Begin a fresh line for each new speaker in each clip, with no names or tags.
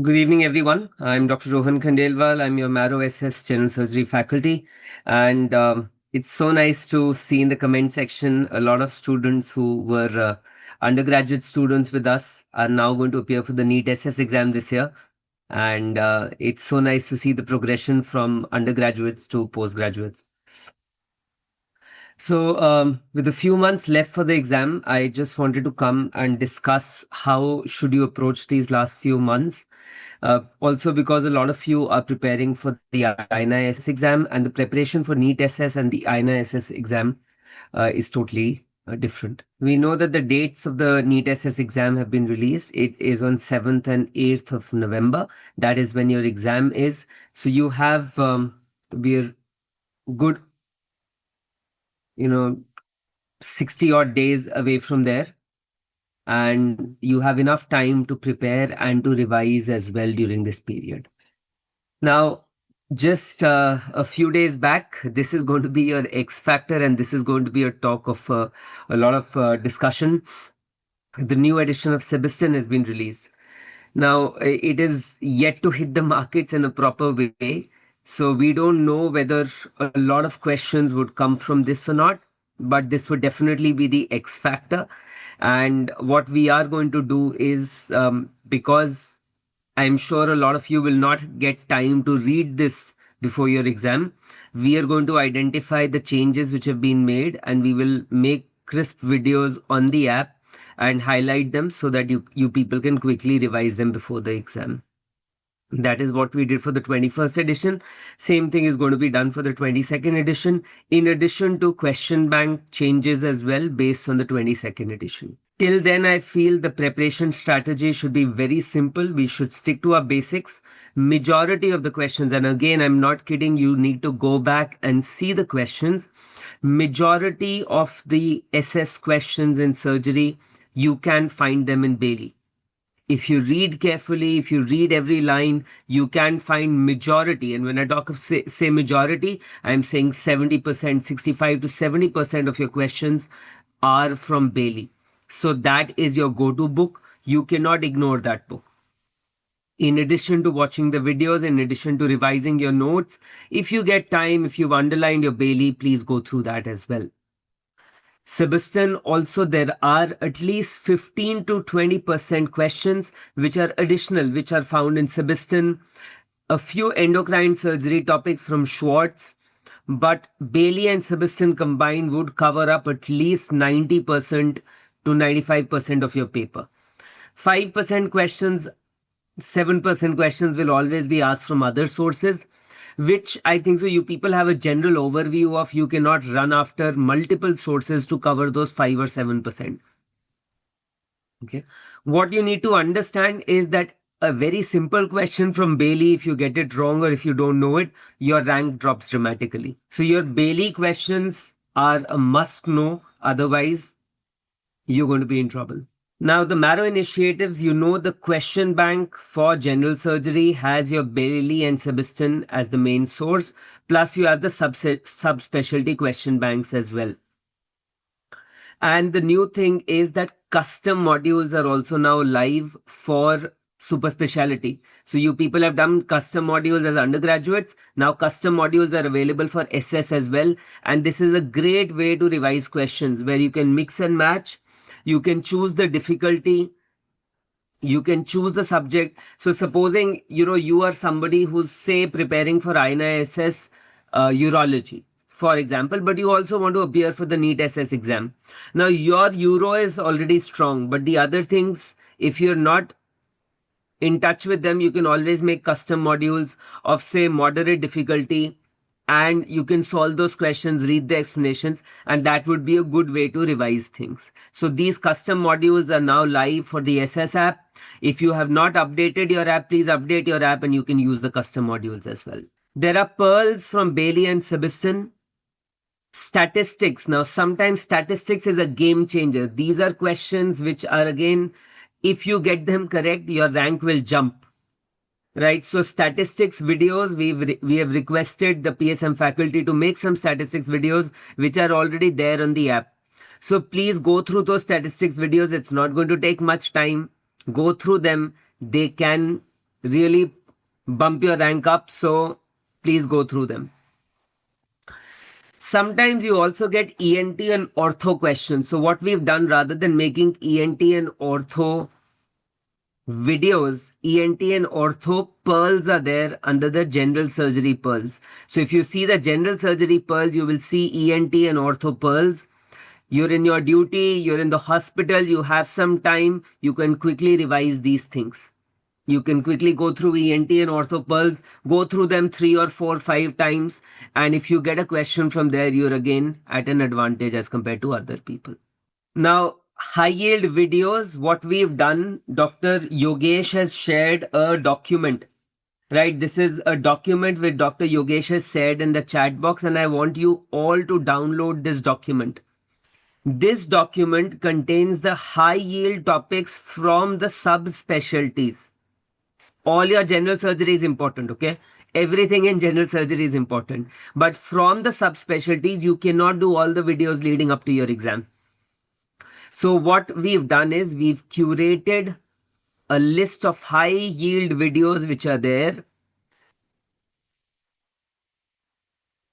Good evening, everyone. I'm Dr. Rohan Khandelwal. I'm your Marrow SS General Surgery faculty. And it's so nice to see in the comment section a lot of students who were undergraduate students with us are now going to appear for the NEET-SS exam this year. And it's so nice to see the progression from undergraduates to postgraduates. So, with a few months left for the exam, I just wanted to come and discuss how should you approach these last few months. Also, because a lot of you are preparing for the INA-SS exam, and the preparation for NEET-SS and the INA-SS exam is totally different. We know that the dates of the NEET-SS exam have been released. It is on 7th and 8th of November. That is when your exam is. So you have we're good, 60 odd days away from there, and you have enough time to prepare and to revise as well during this period. Now, just a few days back, this is going to be your X factor, and this is going to be a talk of a lot of discussion. The new edition of Sebastin has been released. Now, it is yet to hit the markets in a proper way. So we don't know whether a lot of questions would come from this or not, but this would definitely be the X factor. And what we are going to do is, because I'm sure a lot of you will not get time to read this before your exam, we are going to identify the changes which have been made, and we will make crisp videos on the app and highlight them so that you people can quickly revise them before the exam. That is what we did for the 21st edition. Same thing is going to be done for the 22nd edition, in addition to question bank changes as well based on the 22nd edition. Till then, I feel the preparation strategy should be very simple. We should stick to our basics. Majority of the questions, and again, I'm not kidding, you need to go back and see the questions. Majority of the SS questions in surgery, you can find them in Bailey. If you read carefully, if you read every line, you can find majority. And when I talk of say majority, I'm saying 70%, 65 to 70% of your questions are from Bailey. So that is your go-to book. You cannot ignore that book. In addition to watching the videos, in addition to revising your notes, if you get time, if you've underlined your Bailey, please go through that as well. Sebastin, also there are at least 15 to 20% questions which are additional, which are found in Sebastin. A few endocrine surgery topics from Schwartz, but Bailey and Sebastin combined would cover up at least 90% to 95% of your paper. 5% questions, 7% questions will always be asked from other sources, which I think so you people have a general overview of. You cannot run after multiple sources to cover those 5 or 7%. Okay. What you need to understand is that a very simple question from Bailey, if you get it wrong or if you don't know it, your rank drops dramatically. So your Bailey questions are a must know. Otherwise, you're going to be in trouble. Now, the Marrow initiatives, the question bank for general surgery has your Bailey and Sebastin as the main source. Plus, you have the subspecialty question banks as well. And the new thing is that custom modules are also now live for super specialty. So you people have done custom modules as undergraduates. Now custom modules are available for SS as well. And this is a great way to revise questions where you can mix and match. You can choose the difficulty. You can choose the subject. So supposing, you are somebody who's, say, preparing for INA-SS urology, for example, but you also want to appear for the NEET-SS exam. Now, your Euro is already strong, but the other things, if you're not in touch with them, you can always make custom modules of, say, moderate difficulty, and you can solve those questions, read the explanations, and that would be a good way to revise things. So these custom modules are now live for the SS app. If you have not updated your app, please update your app and you can use the custom modules as well. There are pearls from Bailey and Sebastin. Statistics. Now, sometimes statistics is a game changer. These are questions which are, again, if you get them correct, your rank will jump. Right, so statistics videos, we have requested the PSM faculty to make some statistics videos which are already there on the app. So please go through those statistics videos. It's not going to take much time. Go through them. They can really bump your rank up. So please go through them. Sometimes you also get ENT and ortho questions. So what we've done, rather than making ENT and ortho videos, ENT and ortho pearls are there under the general surgery pearls. So if you see the general surgery pearls, you will see ENT and ortho pearls. You're in your duty, you're in the hospital, you have some time, you can quickly revise these things. You can quickly go through ENT and ortho pearls, go through them 3 or 4, 5 times, and if you get a question from there, you're again at an advantage as compared to other people. Now, high yield videos, what we've done, Dr. Yogesh has shared a document, right? This is a document which Dr. Yogesh has said in the chat box, and I want you all to download this document. This document contains the high yield topics from the subspecialties. All your general surgery is important, okay? Everything in general surgery is important. But from the subspecialties, you cannot do all the videos leading up to your exam. So what we've done is we've curated a list of high yield videos which are there.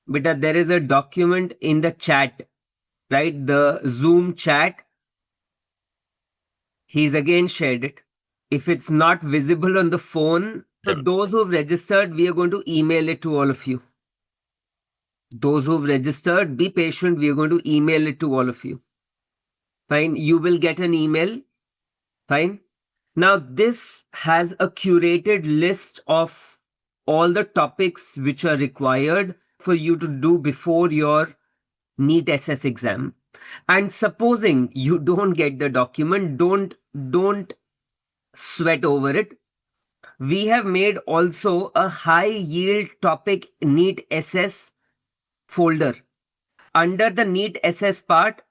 But there is a document in the chat, right? The Zoom chat. He's again shared it. If it's not visible on the phone, for those who've registered, we are going to email it to all of you. Those who've registered, be patient. We are going to email it to all of you. Fine. You will get an email. Fine. Now, this has a curated list of all the topics which are required for you to do before your NEET-SS exam. And supposing you don't get the document, don't sweat over it. We have made also a high yield topic NEET-SS folder. Under the NEET-SS part,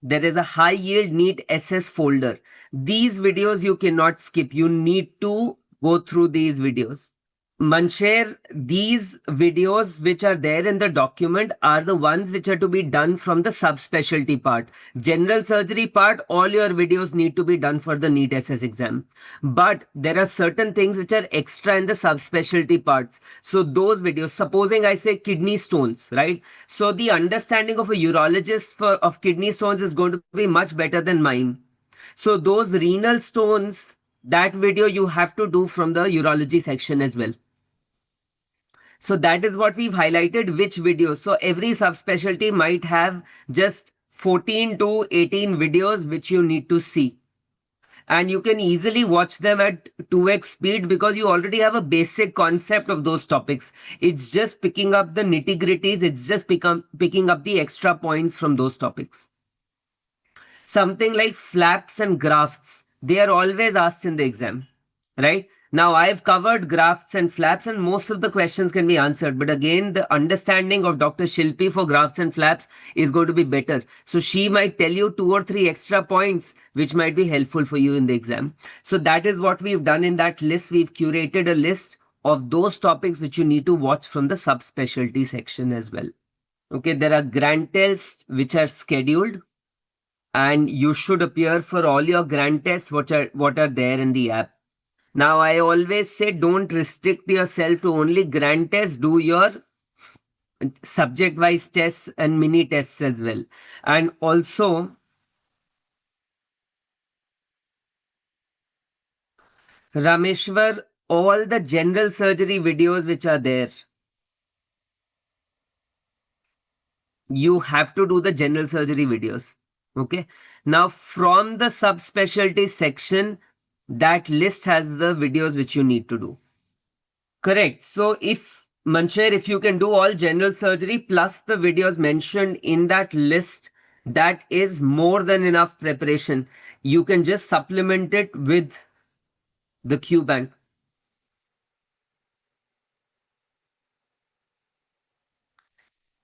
there is a high yield NEET-SS folder. These videos you cannot skip. You need to go through these videos. Mansher, these videos which are there in the document are the ones which are to be done from the subspecialty part. General surgery part, all your videos need to be done for the NEET-SS exam. But there are certain things which are extra in the subspecialty parts. So those videos, supposing I say kidney stones, right? So the understanding of a urologist of kidney stones is going to be much better than mine. So those renal stones, that video you have to do from the urology section as well. So that is what we've highlighted, which videos. So every subspecialty might have just 14 to 18 videos which you need to see. And you can easily watch them at 2x speed because you already have a basic concept of those topics. It's just picking up the nitty-gritties. It's just picking up the extra points from those topics. Something like flaps and grafts, they are always asked in the exam, right? Now, I've covered grafts and flaps, and most of the questions can be answered. But again, the understanding of Dr. Shilpi for grafts and flaps is going to be better. So she might tell you 2 or 3 extra points, which might be helpful for you in the exam. So that is what we've done in that list. We've curated a list of those topics which you need to watch from the subspecialty section as well. Okay, there are grand tests which are scheduled, and you should appear for all your grand tests what are there in the app. Now, I always say don't restrict yourself to only grand tests. Do your subject-wise tests and mini tests as well. And also, Rameshwar, all the general surgery videos which are there, you have to do the general surgery videos. Okay. Now, from the subspecialty section, that list has the videos which you need to do. Correct. So if Mansher, if you can do all general surgery plus the videos mentioned in that list, that is more than enough preparation. You can just supplement it with the Q bank.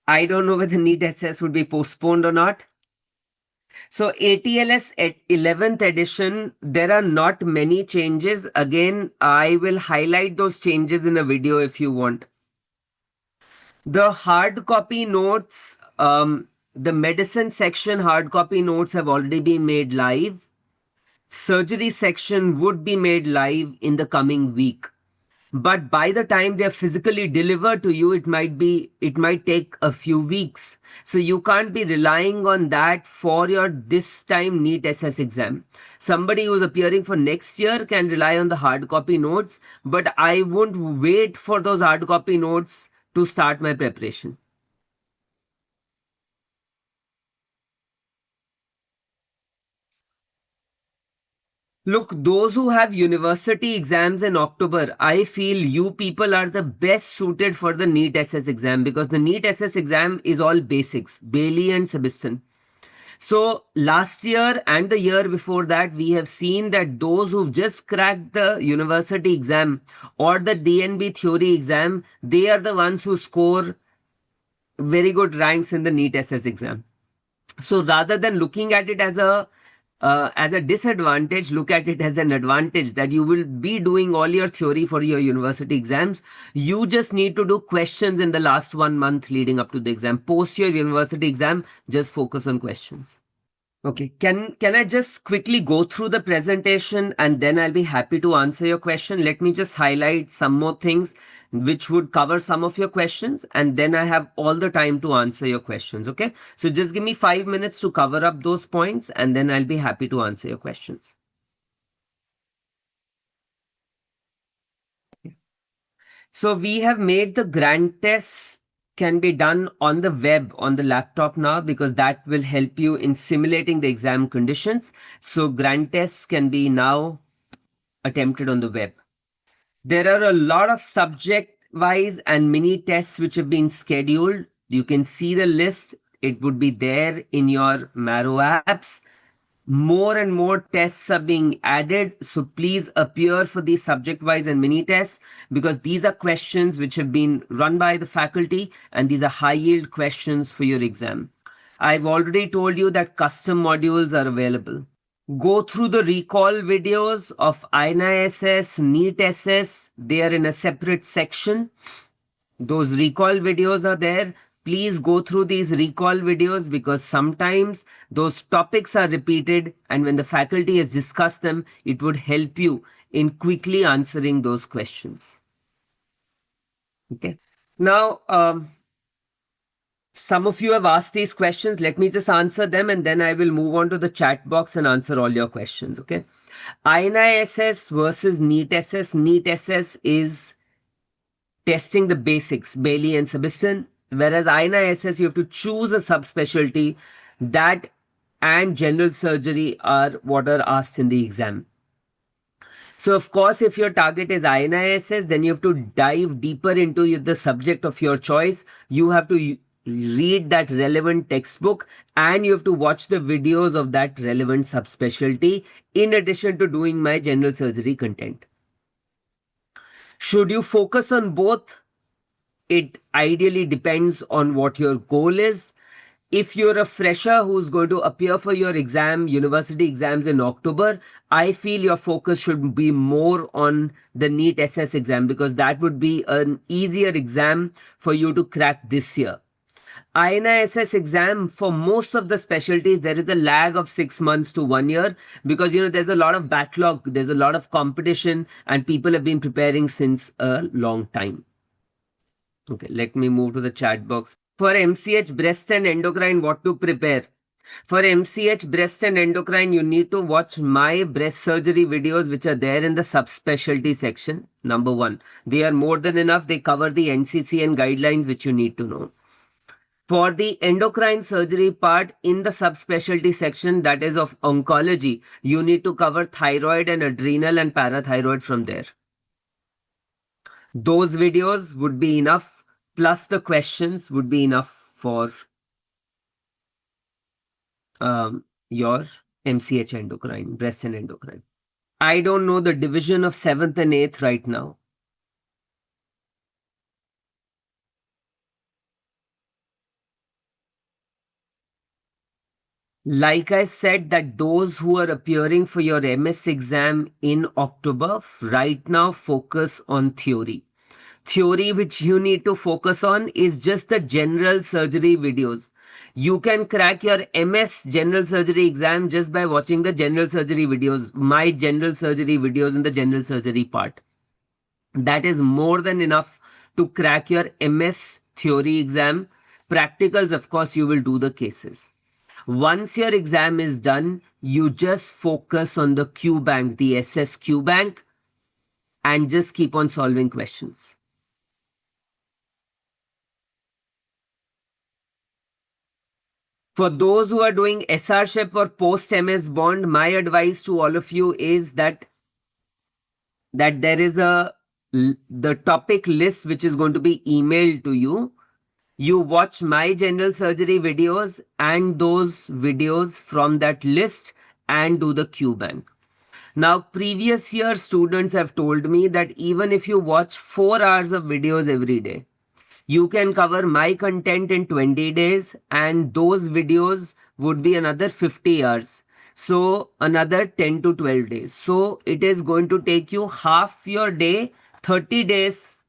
I don't know whether NEET-SS would be postponed or not. So ATLS at 11th edition, there are not many changes. Again, I will highlight those changes in a video if you want. The hard copy notes, the medicine section hard copy notes have already been made live. surgery section would be made live in the coming week. But by the time they're physically delivered to you, it might take a few weeks. So you can't be relying on that for your this time NEET-SS exam. Somebody who's appearing for next year can rely on the hard copy notes, but I won't wait for those hard copy notes to start my preparation. Look, those who have university exams in October, I feel you people are the best suited for the NEET-SS exam, because the NEET-SS exam is all basics, Bailey and Sebastian. So last year and the year before that, we have seen that those who've just cracked the university exam or the DNB theory exam, they are the ones who score very good ranks in the NEET-SS exam. So rather than looking at it as a disadvantage, look at it as an advantage, that you will be doing all your theory for your university exams. You just need to do questions in the last 1 month leading up to the exam. Post your university exam, just focus on questions. Okay, can I just quickly go through the presentation and then I'll be happy to answer your question. Let me just highlight some more things which would cover some of your questions, and then I have all the time to answer your questions. Okay, so just give me 5 minutes to cover up those points and then I'll be happy to answer your questions. So we have made the grand tests can be done on the web on the laptop now, because that will help you in simulating the exam conditions. So grand tests can be now attempted on the web. There are a lot of subject wise and mini tests which have been scheduled. You can see the list. It would be there in your Marrow apps. More and more tests are being added, so please appear for these subject wise and mini tests, because these are questions which have been run by the faculty and these are high yield questions for your exam. I've already told you that custom modules are available. Go through the recall videos of NEET-SS, NEET-SS. They are in a separate section. Those recall videos are there. Please go through these recall videos, because sometimes those topics are repeated, and when the faculty has discussed them, it would help you in quickly answering those questions. Okay. Now, some of you have asked these questions. Let me just answer them and then I will move on to the chat box and answer all your questions. Okay. NEET-SS versus NEET-SS. NEET-SS is testing the basics, Bailey and Sebastian, whereas NEET-SS, you have to choose a subspecialty. That and general surgery are what are asked in the exam. So of course, if your target is NEET-SS, then you have to dive deeper into the subject of your choice. You have to read that relevant textbook and you have to watch the videos of that relevant subspecialty in addition to doing my general surgery content. Should you focus on both? It ideally depends on what your goal is. If you're a fresher who's going to appear for your exam, university exams in October, I feel your focus should be more on the NEET-SS exam, because that would be an easier exam for you to crack this year. NEET-SS exam, for most of the specialties, there is a lag of 6 months to 1 year, because there's a lot of backlog, there's a lot of competition, and people have been preparing since a long time. Okay, let me move to the chat box. For MCH breast and endocrine, what to prepare? For MCH breast and endocrine, you need to watch my breast surgery videos, which are there in the subspecialty section. Number one, they are more than enough. They cover the NCCN guidelines, which you need to know. For the endocrine surgery part, in the subspecialty section, that is of oncology, you need to cover thyroid and adrenal and parathyroid from there. Those videos would be enough, plus the questions would be enough for your MCH endocrine, breast and endocrine. I don't know the division of 7th and 8th right now. Like I said, that those who are appearing for your MS exam in October, right now focus on theory. theory which you need to focus on is just the general surgery videos. You can crack your MS general surgery exam just by watching the general surgery videos, my general surgery videos in the general surgery part. That is more than enough to crack your MS theory exam. Practicals, of course, you will do the cases. Once your exam is done, you just focus on the Q bank, the SS Q bank, and just keep on solving questions. For those who are doing SRship or post MS bond, my advice to all of you is that there is the topic list which is going to be emailed to you. You watch my general surgery videos and those videos from that list and do the Q bank. Now, previous year students have told me that even if you watch 4 hours of videos every day, you can cover my content in 20 days and those videos would be another 50 hours. So another 10 to 12 days. So it is going to take you half your day, 30 days,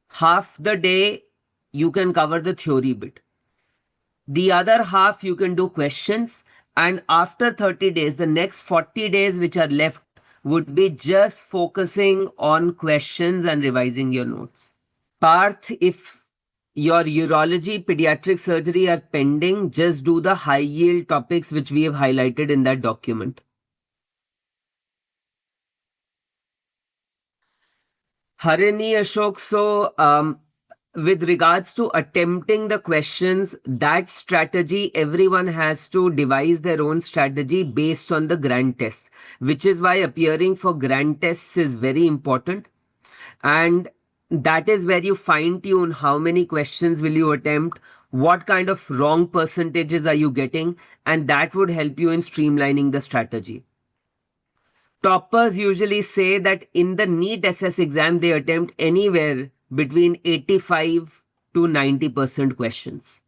half the day you can cover the theory bit. The other half you can do questions, and after 30 days, the next 40 days which are left would be just focusing on questions and revising your notes. Parth, if your urology, pediatric surgery are pending, just do the high yield topics which we have highlighted in that document. Harini Ashok, so with regards to attempting the questions, that strategy, everyone has to devise their own strategy based on the grand test, which is why appearing for grand tests is very important. And that is where you fine tune how many questions will you attempt, what kind of wrong percentages are you getting, and that would help you in streamlining the strategy. Toppers usually say that in the NEET-SS exam, they attempt anywhere between 85 to 90% questions.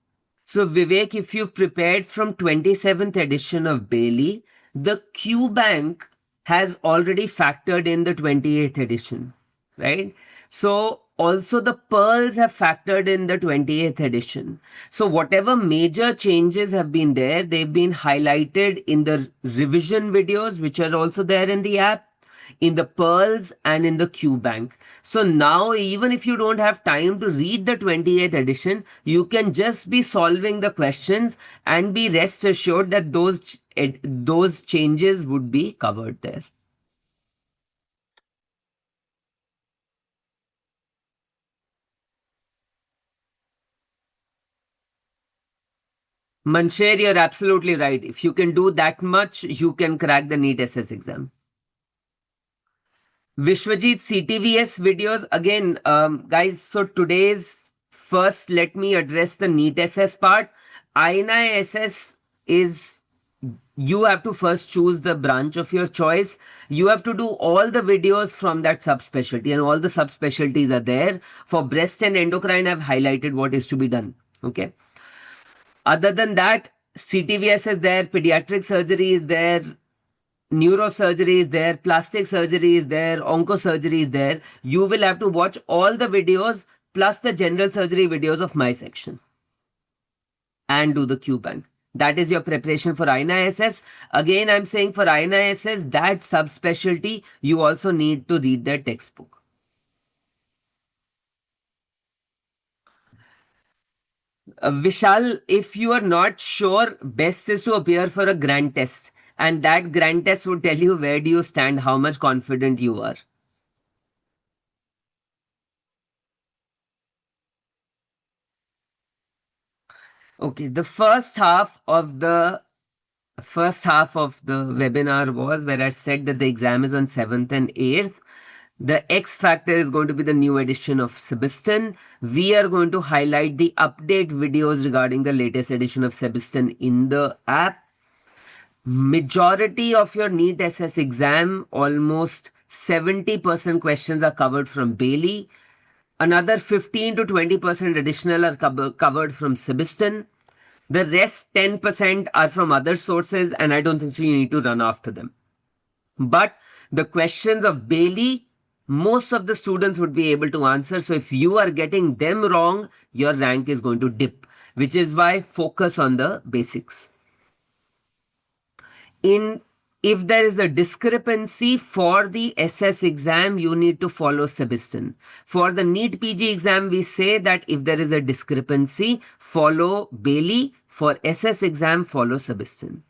So Vivek, if you've prepared from 27th edition of Bailey, the Q bank has already factored in the 28th edition, right? So also the pearls have factored in the 28th edition. So whatever major changes have been there, they've been highlighted in the revision videos, which are also there in the app, in the pearls and in the Q bank. So now even if you don't have time to read the 28th edition, you can just be solving the questions and be rest assured that those changes would be covered there. Mansher, you're absolutely right. If you can do that much, you can crack the NEET-SS exam. Vishwajit, CTVS videos. Again, guys, so today's first, let me address the NEET-SS part. INI-SS is, you have to first choose the branch of your choice. You have to do all the videos from that subspecialty, and all the subspecialties are there. For breast and endocrine, I've highlighted what is to be done. Okay. Other than that, CTVS is there, pediatric surgery is there, neurosurgery is there, plastic surgery is there, oncosurgery is there. You will have to watch all the videos plus the general surgery videos of my section and do the Q bank. That is your preparation for INI-SS. Again, I'm saying for INI-SS, that subspecialty, you also need to read their textbook. Vishal, if you are not sure, best is to appear for a grand test. And that grand test would tell you where do you stand, how much confident you are. Okay, the first half of the webinar was where I said that the exam is on 7th and 8th. The X factor is going to be the new edition of Sebastin. We are going to highlight the update videos regarding the latest edition of Sebastin in the app. Majority of your NEET-SS exam, almost 70% questions are covered from Bailey. Another 15 to 20% additional are covered from Sebastin. The rest 10% are from other sources, and I don't think so you need to run after them. But the questions of Bailey most of the students would be able to answer. So if you are getting them wrong, your rank is going to dip, which is why focus on the basics. In if there is a discrepancy for the SS exam, you need to follow Sebastian. For the NEET PG exam, we say that if there is a discrepancy, follow Bailey. For SS exam, follow Sebastian.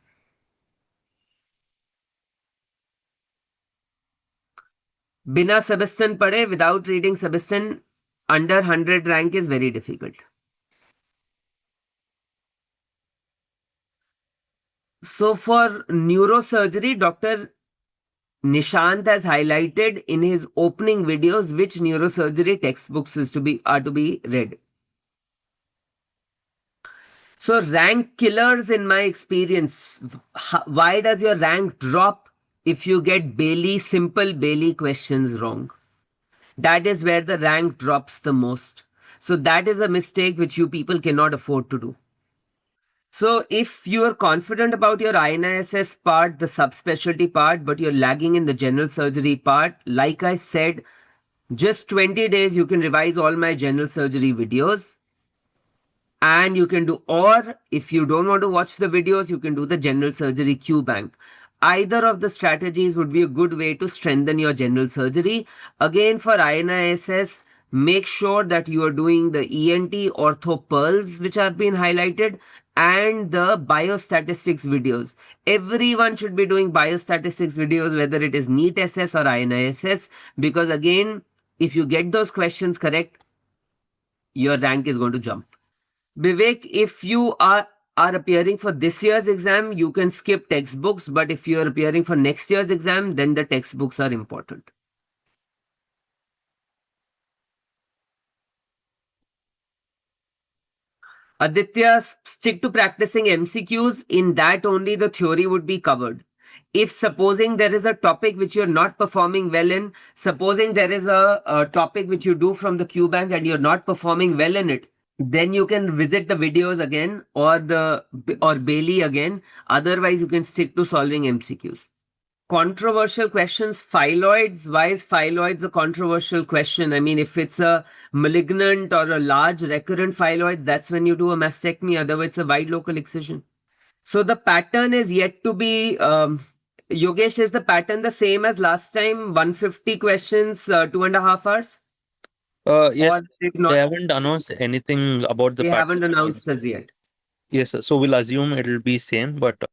Bina Sebastian pade, without reading Sebastian, under 100 rank is very difficult. So for neurosurgery, Dr. Nishant has highlighted in his opening videos which neurosurgery textbooks are to be read. So rank killers in my experience. Why does your rank drop if you get simple Bailey questions wrong? That is where the rank drops the most. So that is a mistake which you people cannot afford to do. So if you are confident about your NEET-SS part, the subspecialty part, but you're lagging in the general surgery part, like I said, just 20 days you can revise all my general surgery videos. And you can do, or if you don't want to watch the videos, you can do the general surgery Q bank. Either of the strategies would be a good way to strengthen your general surgery. Again, for NEET-SS, make sure that you are doing the ENT ortho pearls, which have been highlighted, and the biostatistics videos. Everyone should be doing biostatistics videos, whether it is NEET-SS or NEET-SS, because again, if you get those questions correct, your rank is going to jump. Vivek, if you are appearing for this year's exam, you can skip textbooks. But if you are appearing for next year's exam, then the textbooks are important. Aditya, stick to practicing MCQs. In that only the theory would be covered. If supposing there is a topic which you're not performing well in, supposing there is a topic which you do from the Q bank and you're not performing well in it, then you can visit the videos again or Bailey again. Otherwise, you can stick to solving MCQs. Controversial questions, phylloids. Why is phylloids a controversial question? I mean, if it's a malignant or a large recurrent phylloid, that's when you do a mastectomy. Otherwise, it's a wide local excision. So the pattern is yet to be... Yogesh, is the pattern the same as last time? 150 questions, 2.5 hours?
Yes, they haven't announced anything about the
They
pattern.
haven't announced as yet.
Yes, sir. So we'll assume it'll be same, but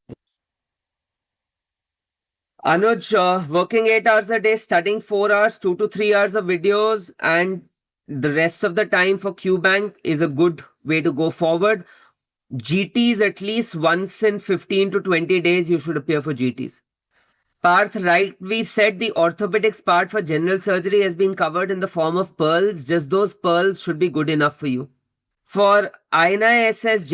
Anuj, working 8 hours a day, studying 4 hours, 2 to 3 hours of videos, and the rest of the time for QBank is a good way to go forward. GTs at least once in 15 to 20 days, you should appear for GTs. Parth, right, we've said the orthopedics part for general surgery has been covered in the form of pearls. Just those pearls should be good enough for you. For NEET-SS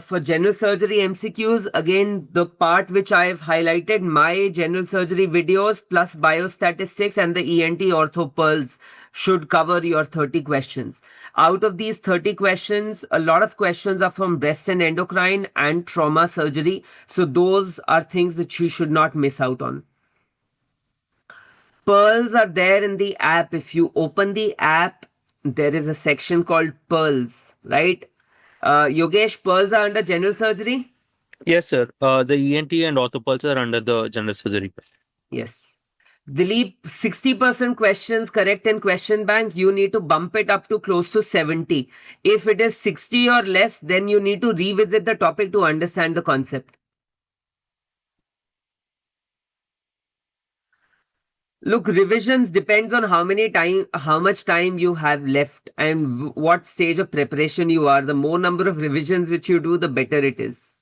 for general surgery MCQs, again, the part which I have highlighted, my general surgery videos plus biostatistics and the ENT ortho pearls should cover your 30 questions. Out of these 30 questions, a lot of questions are from breast and endocrine and trauma surgery. So those are things which you should not miss out on. Pearls are there in the app. If you open the app, there is a section called pearls, right? Yogesh, pearls are under general surgery?
yes, sir. The ENT and orthopulse are under the general surgery.
Yes. Dilip, 60% questions correct in question bank, you need to bump it up to close to 70. If it is 60 or less, then you need to revisit the topic to understand the concept. Look, revisions depends on how much time you have left and what stage of preparation you are. The more number of revisions which you do, the better it is.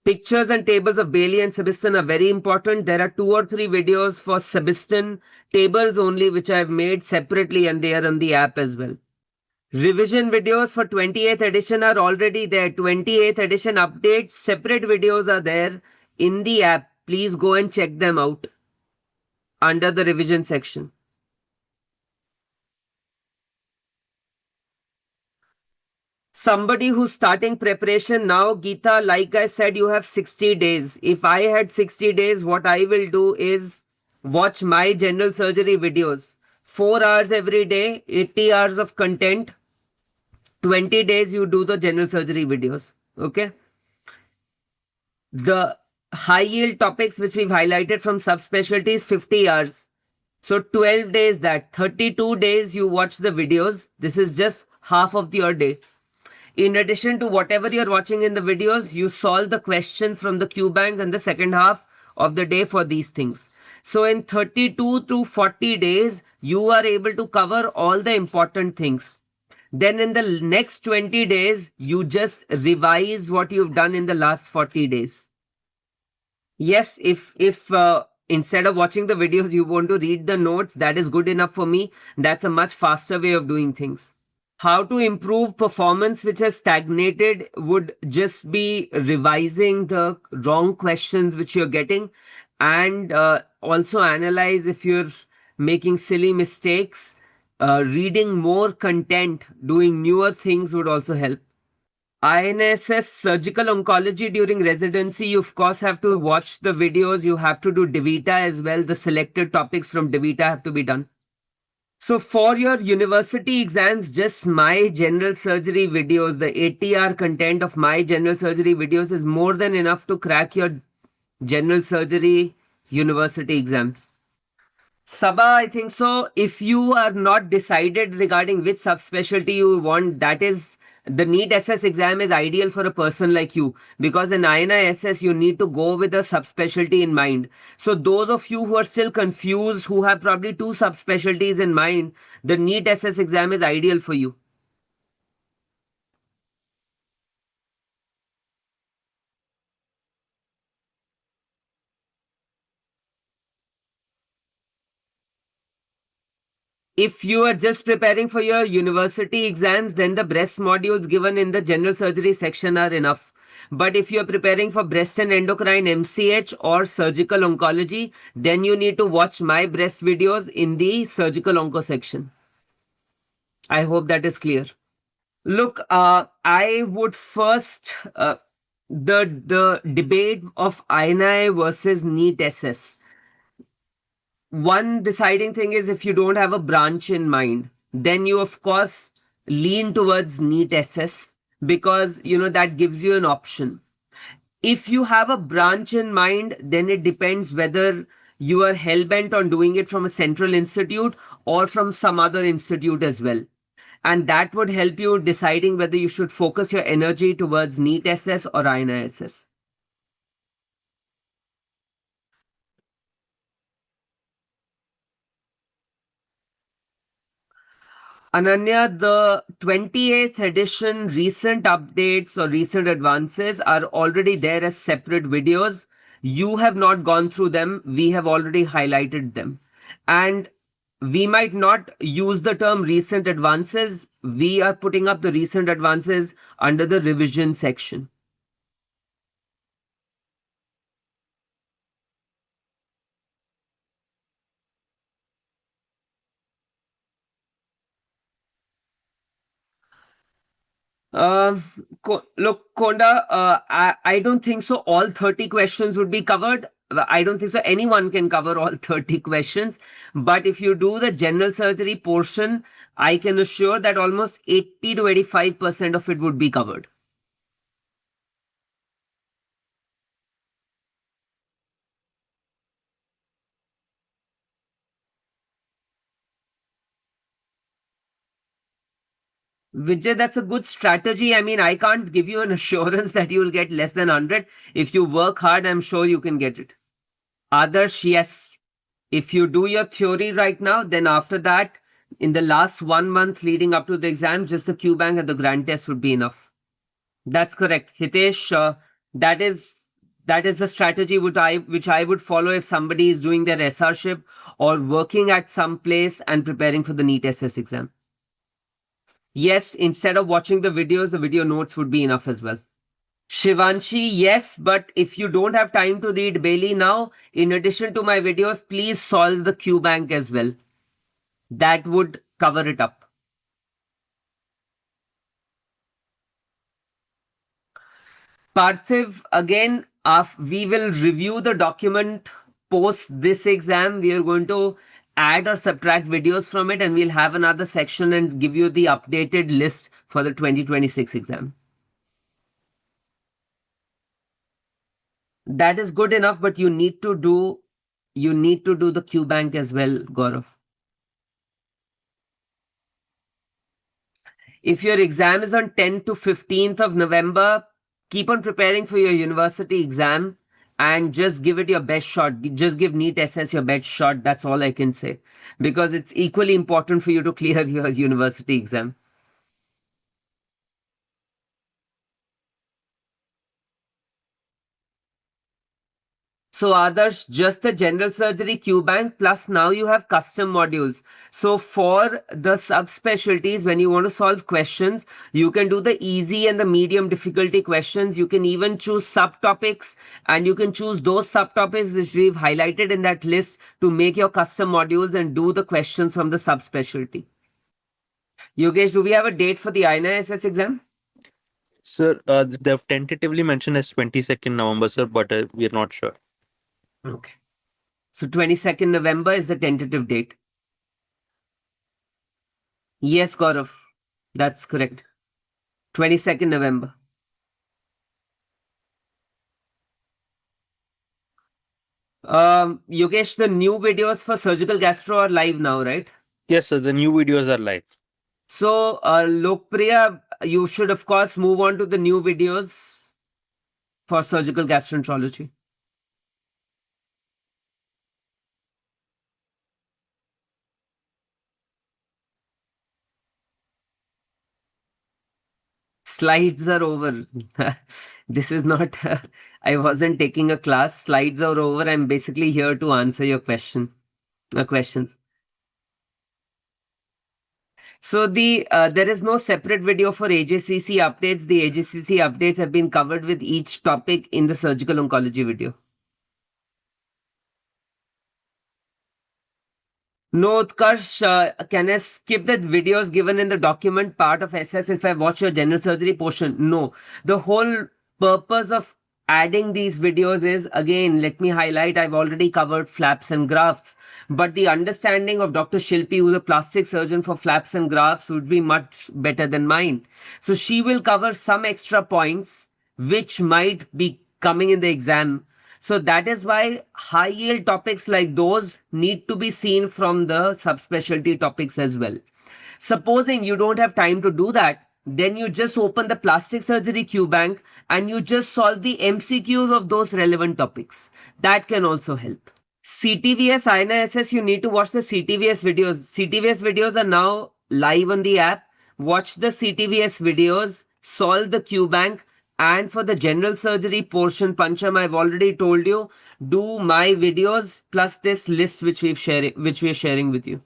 Pictures and tables of Bailey and Sebastian are very important. There are 2 or 3 videos for Sebastian tables only, which I have made separately, and they are on the app as well. Revision videos for 28th edition are already there. 28th edition updates, separate videos are there in the app. Please go and check them out under the revision section. Somebody who's starting preparation now, Geeta, like I said, you have 60 days. If I had 60 days, what I will do is watch my general surgery videos 4 hours every day, 80 hours of content, 20 days you do the general surgery videos. Okay. The high yield topics which we've highlighted from subspecialties, 50 hours. So 12 days, that 32 days you watch the videos. This is just half of your day. In addition to whatever you're watching in the videos, you solve the questions from the Q bank in the second half of the day for these things. So in 32 to 40 days, you are able to cover all the important things. Then in the next 20 days, you just revise what you've done in the last 40 days. Yes, if instead of watching the videos, you want to read the notes, that is good enough for me. That's a much faster way of doing things. How to improve performance which has stagnated would just be revising the wrong questions which you're getting, and also analyze if you're making silly mistakes. Reading more content, doing newer things would also help. INSS surgical oncology during residency, you of course have to watch the videos. You have to do DeVita as well. The selected topics from DeVita have to be done. So for your university exams, just my general surgery videos, the 80-hour content of my general surgery videos is more than enough to crack your general surgery university exams. Sabha, I think so. If you are not decided regarding which subspecialty you want, that is the NEET-SS exam is ideal for a person like you, because in INI-SS you need to go with a subspecialty in mind. So those of you who are still confused, who have probably two subspecialties in mind, the NEET-SS exam is ideal for you. If you are just preparing for your university exams, then the breast modules given in the general surgery section are enough. But if you are preparing for breast and endocrine MCH or surgical oncology, then you need to watch my breast videos in the surgical onco section. I hope that is clear. Look, I would first the debate of INI versus NEET-SS. One deciding thing is, if you don't have a branch in mind, then you of course lean towards NEET-SS, because that gives you an option. If you have a branch in mind, then it depends whether you are hell-bent on doing it from a central institute or from some other institute as well. And that would help you deciding whether you should focus your energy towards NEET-SS or INI-SS. Ananya, the 28th edition recent updates or recent advances are already there as separate videos. You have not gone through them. We have already highlighted them. And we might not use the term recent advances. We are putting up the recent advances under the revision section. Uh, look, Konda, I don't think so. All 30 questions would be covered. I don't think so. Anyone can cover all 30 questions. But if you do the general surgery portion, I can assure that almost 80 to 85% of it would be covered. Vijay, that's a good strategy. I mean, I can't give you an assurance that you will get less than 100. If you work hard, I'm sure you can get it. Others, yes. If you do your theory right now, then after that, in the last 1 month leading up to the exam, just the Q bank and the grand test would be enough. That's correct, Hitesh. That is the strategy which I would follow if somebody is doing their SRship or working at some place and preparing for the NEET-SS exam. Yes, instead of watching the videos, the video notes would be enough as well. Shivanshi, yes, but if you don't have time to read Bailey now, in addition to my videos, please solve the Q bank as well. That would cover it up. Parthiv, again, we will review the document post this exam. We are going to add or subtract videos from it, and we'll have another section and give you the updated list for the 2026 exam. That is good enough, but you need to do the Q bank as well, Gaurav. If your exam is on 10th to 15th of November, keep on preparing for your university exam and just give it your best shot. Just give NEET-SS your best shot. That's all I can say. Because it's equally important for you to clear your university exam. So Adarsh, just the general surgery Q bank plus now you have custom modules. So for the subspecialties, when you want to solve questions, you can do the easy and the medium difficulty questions. You can even choose subtopics, and you can choose those subtopics which we've highlighted in that list to make your custom modules and do the questions from the subspecialty. Yogesh, do we have a date for the INA-SS exam?
Sir, they've tentatively mentioned as 22nd November, sir, but we're not sure.
Okay. So 22nd November is the tentative date. Yes, Gaurav. That's correct. 22nd November. Yogesh, the new videos for surgical gastro are live now, right?
Yes, sir, the new videos are live.
So, Lokpriya, you should of course move on to the new videos for surgical gastroenterology. Slides are over. This is not, I wasn't taking a class. Slides are over. I'm basically here to answer your questions. So there is no separate video for AJCC updates. The AJCC updates have been covered with each topic in the surgical oncology video. No, Utkarsh, can I skip the videos given in the document part of SS if I watch your general surgery portion? No. The whole purpose of adding these videos is, again, let me highlight, I've already covered flaps and grafts, but the understanding of Dr. Shilpi, who's a plastic surgeon for flaps and grafts, would be much better than mine. So she will cover some extra points which might be coming in the exam. So that is why high yield topics like those need to be seen from the subspecialty topics as well. Supposing you don't have time to do that, then you just open the plastic surgery Q bank and you just solve the MCQs of those relevant topics. That can also help. CTVS, INA-SS, you need to watch the CTVS videos. CTVS videos are now live on the app. Watch the CTVS videos, solve the Q bank, and for the general surgery portion, Pancham, I've already told you, do my videos plus this list which we're sharing with you.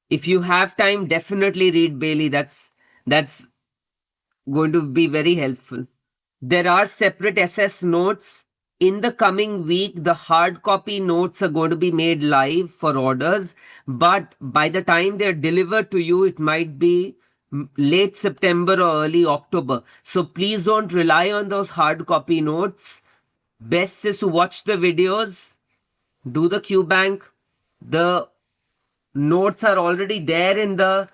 If you have time, definitely read Bailey. That's going to be very helpful. There are separate SS notes. In the coming week, the hard copy notes are going to be made live for orders, but by the time they're delivered to you, it might be late September or early October. So please don't rely on those hard copy notes. Best is to watch the videos, do the Q bank. The notes are already there in the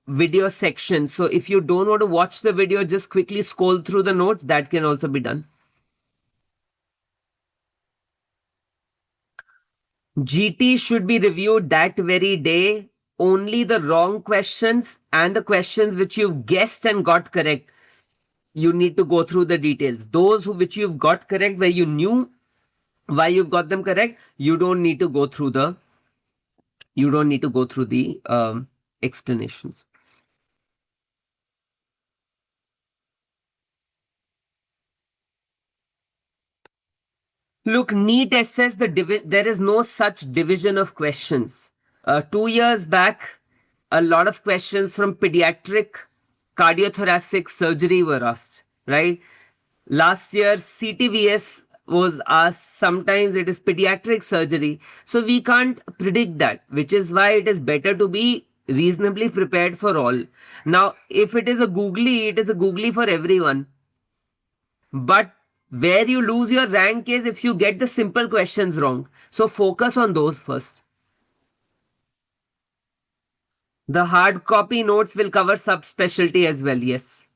video section. So if you don't want to watch the video, just quickly scroll through the notes. That can also be done. GT should be reviewed that very day. Only the wrong questions and the questions which you've guessed and got correct, you need to go through the details. Those which you've got correct, where you knew why you've got them correct, you don't need to go through the explanations. Look, NEET-SS, there is no such division of questions. 2 years back, a lot of questions from pediatric cardiothoracic surgery were asked, right? Last year, CTVS was asked. Sometimes it is pediatric surgery. So we can't predict that, which is why it is better to be reasonably prepared for all. Now, if it is a googly, it is a googly for everyone. But where you lose your rank is if you get the simple questions wrong. So focus on those first. The hard copy notes will cover subspecialty as well, yes.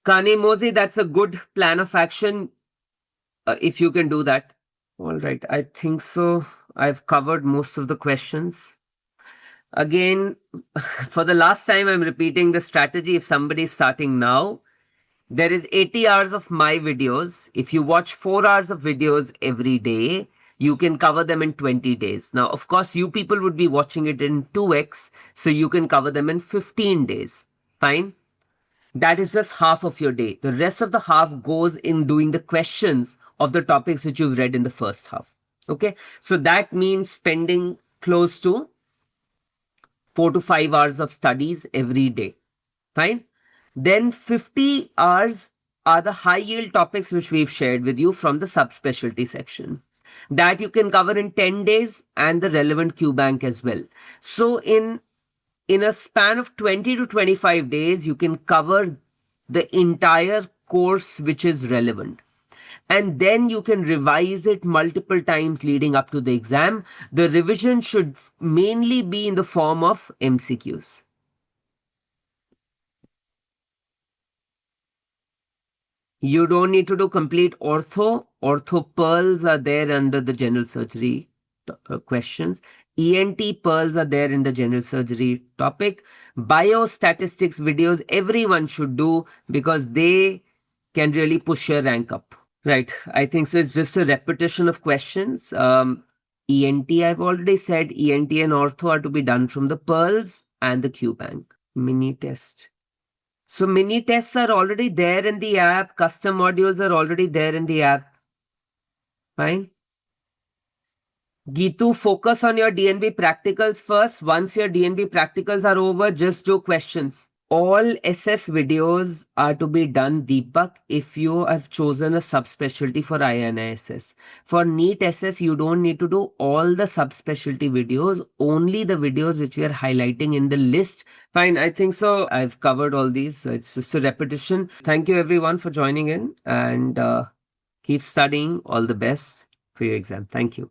Kanimozi, that's a good plan of action if you can do that. All right, I think so. I've covered most of the questions. Again, for the last time, I'm repeating the strategy. If somebody is starting now, there is 80 hours of my videos. If you watch 4 hours of videos every day, you can cover them in 20 days. Now, of course, you people would be watching it in 2x, so you can cover them in 15 days. Fine. That is just half of your day. The rest of the half goes in doing the questions of the topics which you've read in the first half. Okay. So that means spending close to 4 to 5 hours of studies every day. Fine. Then 50 hours are the high yield topics which we've shared with you from the subspecialty section. That you can cover in 10 days and the relevant Q bank as well. So in a span of 20 to 25 days, you can cover the entire course which is relevant. And then you can revise it multiple times leading up to the exam. The revision should mainly be in the form of MCQs. You don't need to do complete ortho. Ortho pearls are there under the general surgery questions. ENT pearls are there in the general surgery topic. Biostatistics videos everyone should do because they can really push your rank up. Right. I think so. It's just a repetition of questions. ENT, I've already said ENT and ortho are to be done from the pearls and the Q bank. Mini test. So mini tests are already there in the app. Custom modules are already there in the app. Fine. Gitu, focus on your DNB practicals first. Once your DNB practicals are over, just do questions. All SS videos are to be done, Deepak, if you have chosen a subspecialty for INISS. For NEET-SS, you don't need to do all the subspecialty videos, only the videos which we are highlighting in the list. Fine, I think so. I've covered all these. It's just a repetition. Thank you everyone for joining in and keep studying. All the best for your exam. Thank you.